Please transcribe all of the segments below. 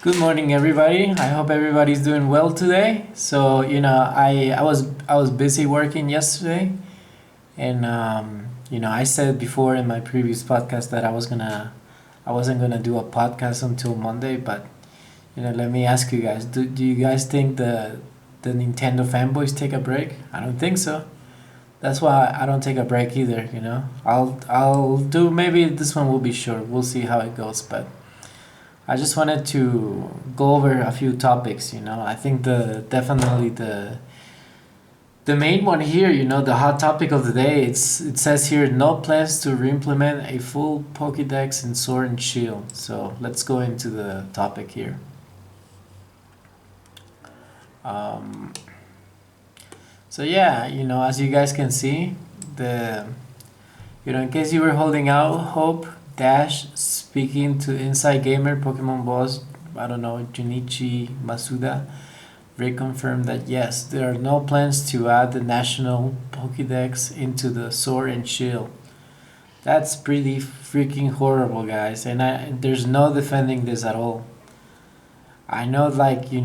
Good morning, everybody. I hope everybody's doing well today. So, I was busy working yesterday, and I said before in my previous podcast that I wasn't gonna do a podcast until Monday. But let me ask you guys: Do you guys think the Nintendo fanboys take a break? I don't think so. That's why I don't take a break either. I'll do, maybe this one will be short. We'll see how it goes, but. I just wanted to go over a few topics. I think the main one here, the hot topic of the day. It says here no plans to reimplement a full Pokédex in Sword and Shield. So let's go into the topic here. Um, so yeah, as you guys can see, the in case you were holding out hope, Dash speaking to Inside Gamer Pokemon boss, I don't know, Junichi Masuda, reconfirmed that yes, there are no plans to add the national Pokédex into the Sword and Shield. That's pretty freaking horrible, guys, and there's no defending this at all. I know, like, but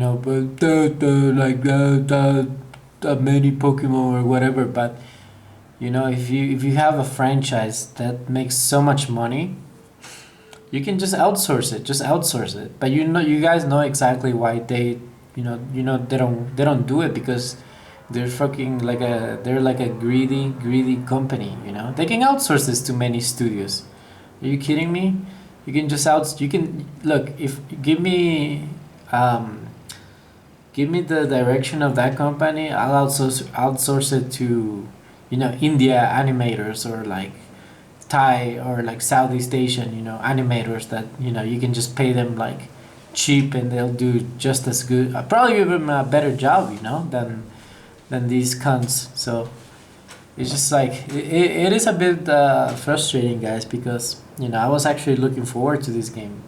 many Pokemon or whatever, but if you have a franchise that makes so much money, you can just outsource it. Just outsource it. But you guys know exactly why they don't do it, because they're like a greedy company. They can outsource this to many studios. Are you kidding me? You can just out. You can look if um, give me the direction of that company. I'll outsource it to India animators, or like Thai or like Southeast Asian animators that you can just pay them like cheap, and they'll do just as good. I'll probably give them a better job, than these cunts. So it's just like it is a bit frustrating, guys, because I was actually looking forward to this game.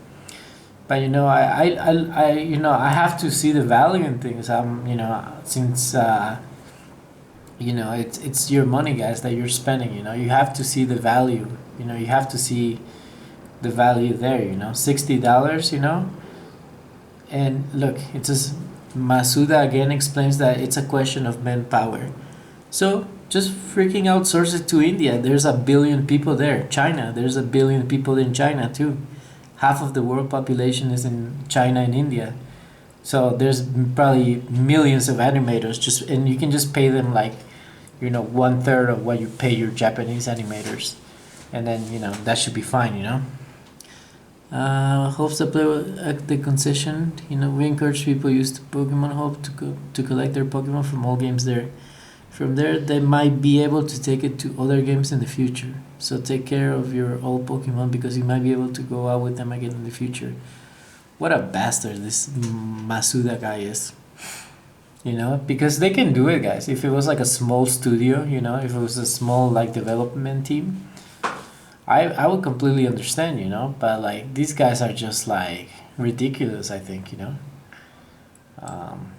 But I have to see the value in things. Since it's your money, guys, that you're spending. You have to see the value. You have to see the value there. $60. And look, it says Masuda again explains that it's a question of manpower. So just freaking outsource it to India. There's a billion people there. China, there's a billion people in China too. Half of the world population is in China and India. So there's probably millions of animators, and you can just pay them like, one third of what you pay your Japanese animators, and then that should be fine. Hopes to play at the concession. We encourage people use the Pokemon Hub to collect their Pokemon from all games there. From there, they might be able to take it to other games in the future. So take care of your old Pokemon, because you might be able to go out with them again in the future. What a bastard this Masuda guy is. Because they can do it, guys. If it was like a small studio, if it was a small like development team, I would completely understand, But like these guys are just like ridiculous, I think, Um,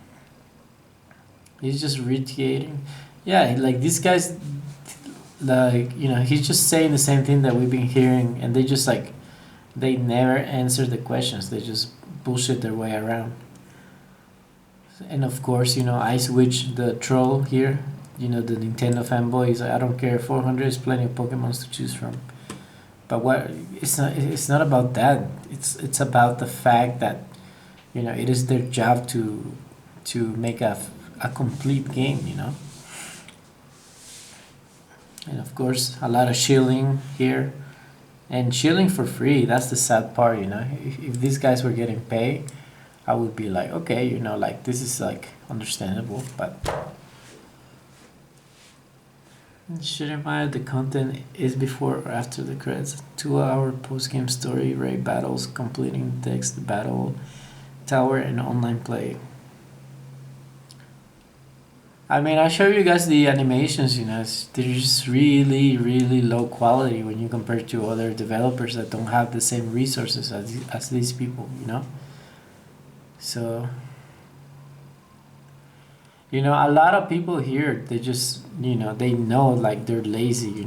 he's just reiterating. Yeah, like these guys, like he's just saying the same thing that we've been hearing, and they never answer the questions. They just bullshit their way around. And of course, Ice Witch, the troll here, the Nintendo fanboy, is like, I don't care. 400 is plenty of Pokemons to choose from. But what it's not about that. It's about the fact that it is their job to make a complete game. And of course, a lot of shilling here, and shilling for free. That's the sad part. If these guys were getting paid, I would be like, okay, like this is like understandable, but shouldn't matter. The content is before or after the credits. 2 hour post game story, raid battles, completing text battle tower, and online play. I mean, I show you guys the animations. They're just really, really low quality when you compare to other developers that don't have the same resources as these people. So a lot of people here, they just they know, like, they're lazy.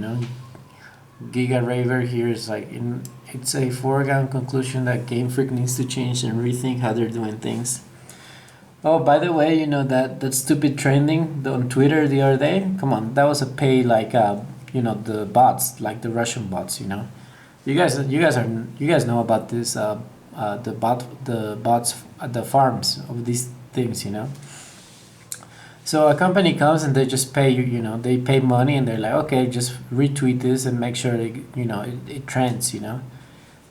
Giga Raver here is like it's a foregone conclusion that GameFreak needs to change and rethink how they're doing things. Oh, by the way, that stupid trending on Twitter the other day. Come on, that was a pay like the bots, like the Russian bots. You guys know about this the bots at the farms of these things. So a company comes and they just pay you. They pay money and they're like, okay, just retweet this and make sure it trends.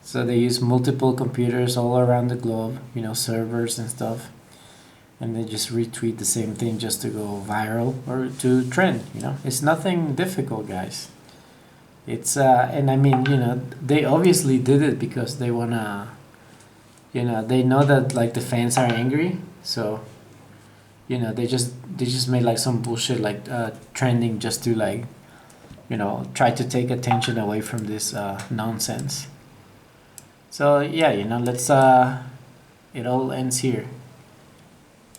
So they use multiple computers all around the globe. Servers and stuff, and they just retweet the same thing just to go viral or to trend. It's nothing difficult, guys. It's and I mean, they obviously did it because they wanna, they know that like the fans are angry, so they just made like some bullshit like trending just to like try to take attention away from this nonsense. So yeah, let's it all ends here.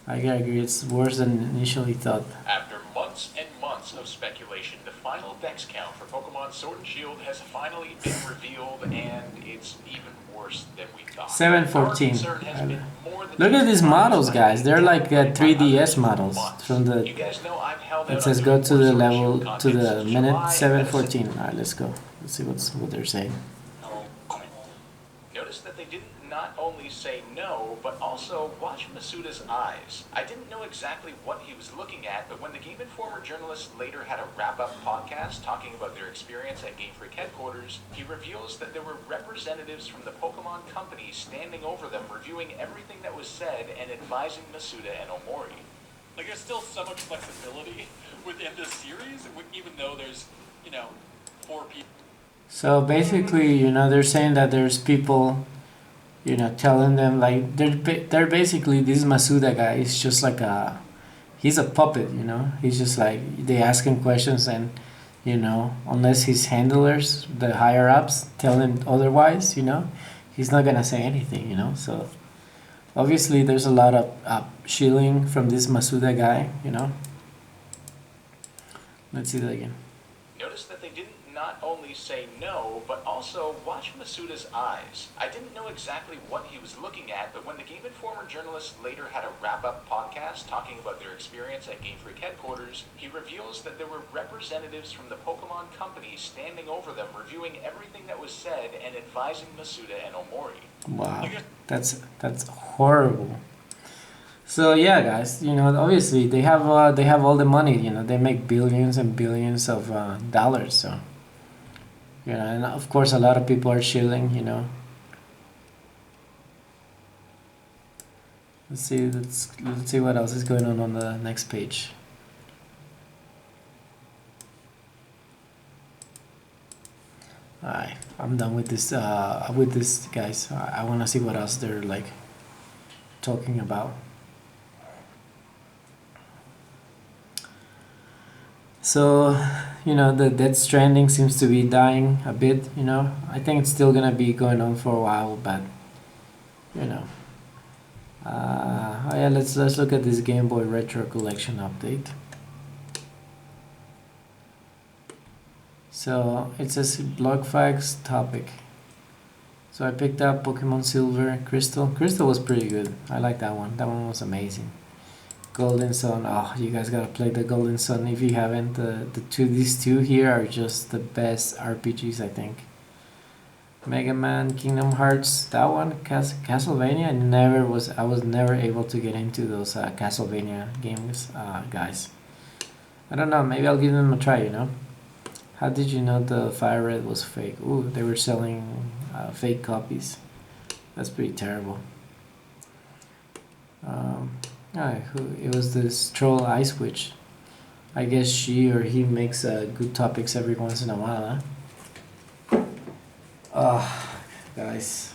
I agree, it's worse than initially thought. After months and months of speculation, the final Dex count for Pokemon Sword and Shield has finally been revealed, and it's even worse than we thought. 714. Look at these models, guys. They're like 3DS models from the. It says go to the level to the minute 714. All right, let's go. Let's see what they're saying. Notice that they didn't not only say no, but also watch Masuda's eyes. I didn't know exactly what he was looking at, but when the Game Informer journalists later had a wrap-up podcast talking about their experience at GameFreak headquarters, he reveals that there were representatives from the Pokemon company standing over them, reviewing everything that was said and advising Masuda and Omori. Like, there's still so much flexibility within this series, even though there's, 4 people. So basically, they're saying that there's people, telling them like they're basically this Masuda guy is just like he's a puppet, He's just like they ask him questions and, unless his handlers, the higher ups, tell him otherwise, he's not gonna say anything, So obviously there's a lot of shilling from this Masuda guy, Let's see that again. Notice that they didn't not only say no, but also watch Masuda's eyes. I didn't know exactly what he was looking at, but when the Game Informer journalists later had a wrap-up podcast talking about their experience at GameFreak headquarters, he reveals that there were representatives from the Pokemon company standing over them, reviewing everything that was said and advising Masuda and Omori. Wow, that's horrible. So yeah, guys, obviously they have all the money, they make billions and billions of dollars, so and of course a lot of people are shilling, Let's see what else is going on the next page. Alright, I'm done with this guys. I want to see what else they're like talking about. So, the Death Stranding seems to be dying a bit, I think it's still gonna be going on for a while, but, oh yeah, let's look at this Game Boy Retro Collection update. So, it says blog facts topic. So I picked up Pokemon Silver Crystal. Crystal was pretty good. I like that one. That one was amazing. Golden Sun. Oh, you guys gotta play the Golden Sun if you haven't. These two here are just the best RPGs, I think. Mega Man, Kingdom Hearts, that one, Castlevania. I was never able to get into those Castlevania games, guys. I don't know. Maybe I'll give them a try. How did you know the Fire Red was fake? Ooh, they were selling fake copies. That's pretty terrible. It was this troll Ice Witch. I guess she or he makes good topics every once in a while, huh? Guys.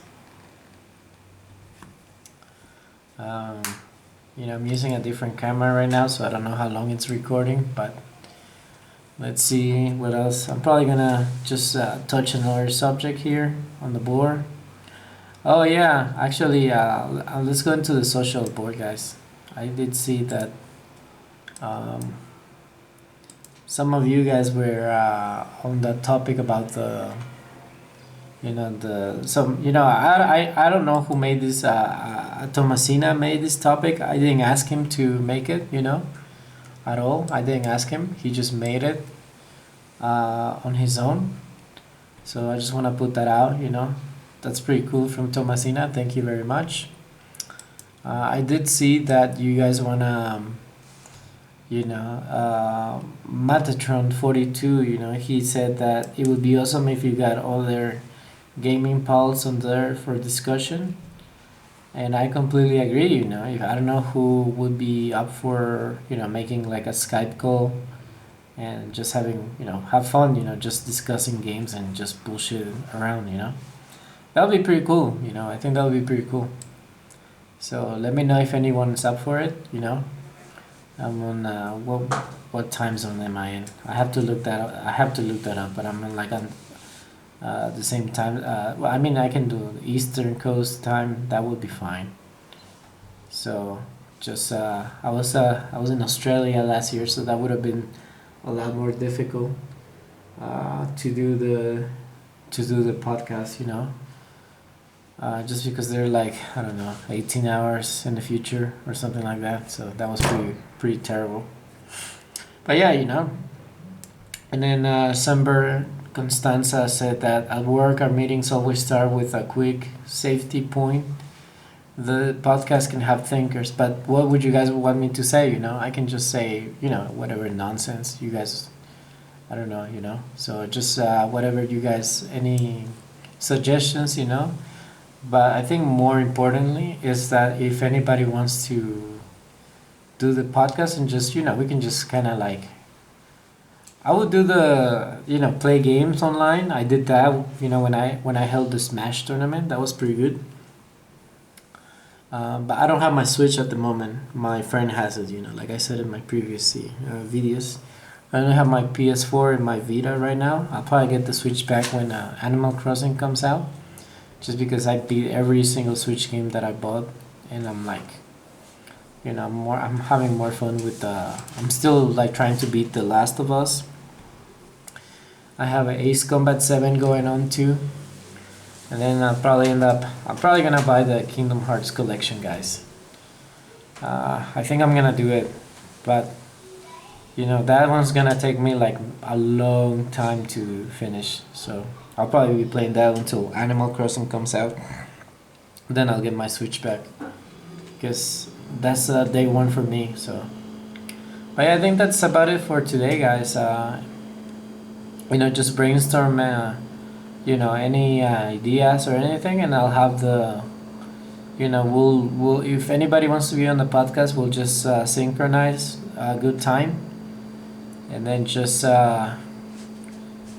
I'm using a different camera right now, so I don't know how long it's recording, but let's see what else. I'm probably gonna just touch another subject here on the board. Oh yeah, actually, let's go into the social board, guys. I did see that some of you guys were on that topic about the I don't know who made this. Tomasina made this topic. I didn't ask him to make it, at all. I didn't ask him. He just made it on his own. So I just want to put that out. That's pretty cool from Tomasina. Thank you very much. I did see that you guys wanna Metatron 42, he said that it would be awesome if you got all their gaming pulse on there for discussion. And I completely agree, if I don't know who would be up for, making like a Skype call and just having, have fun, just discussing games and just bullshit around, That would be pretty cool, I think that would be pretty cool. So let me know if anyone's up for it, I'm on what time zone am I in? I have to look that up. But I'm in like on the same time. Well, I mean, I can do Eastern Coast time. That would be fine. So just I was in Australia last year, so that would have been a lot more difficult to do the podcast. Just because they're like, I don't know, 18 hours in the future or something like that. So that was pretty terrible. But yeah, And then Sember Constanza said that at work our meetings always start with a quick safety point. The podcast can have thinkers, but what would you guys want me to say? I can just say, whatever nonsense you guys, I don't know, So just whatever you guys, any suggestions, But I think more importantly is that if anybody wants to do the podcast and just, we can just kind of like, I would do the, play games online. I did that, when I held the Smash tournament. That was pretty good. But I don't have my Switch at the moment. My friend has it, like I said in my previous videos. I don't have my PS4 and my Vita right now. I'll probably get the Switch back when Animal Crossing comes out. Just because I beat every single Switch game that I bought, and I'm like, I'm having more fun with I'm still like trying to beat The Last of Us. I have an Ace Combat 7 going on too, and then I'm probably gonna buy the Kingdom Hearts collection, guys. I think I'm gonna do it, but that one's gonna take me like a long time to finish, so I'll probably be playing that until Animal Crossing comes out. Then I'll get my Switch back, because that's day one for me. So, but yeah, I think that's about it for today, guys. Just brainstorm, any ideas or anything, and I'll have the, we'll if anybody wants to be on the podcast, we'll just synchronize a good time, and then just.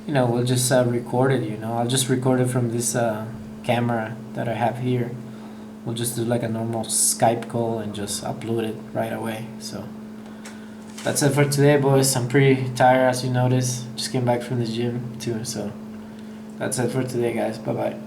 We'll just record it, I'll just record it from this camera that I have here. We'll just do like a normal Skype call and just upload it right away. So that's it for today, boys. I'm pretty tired, as you notice. Just came back from the gym too, so that's it for today, guys. Bye-bye.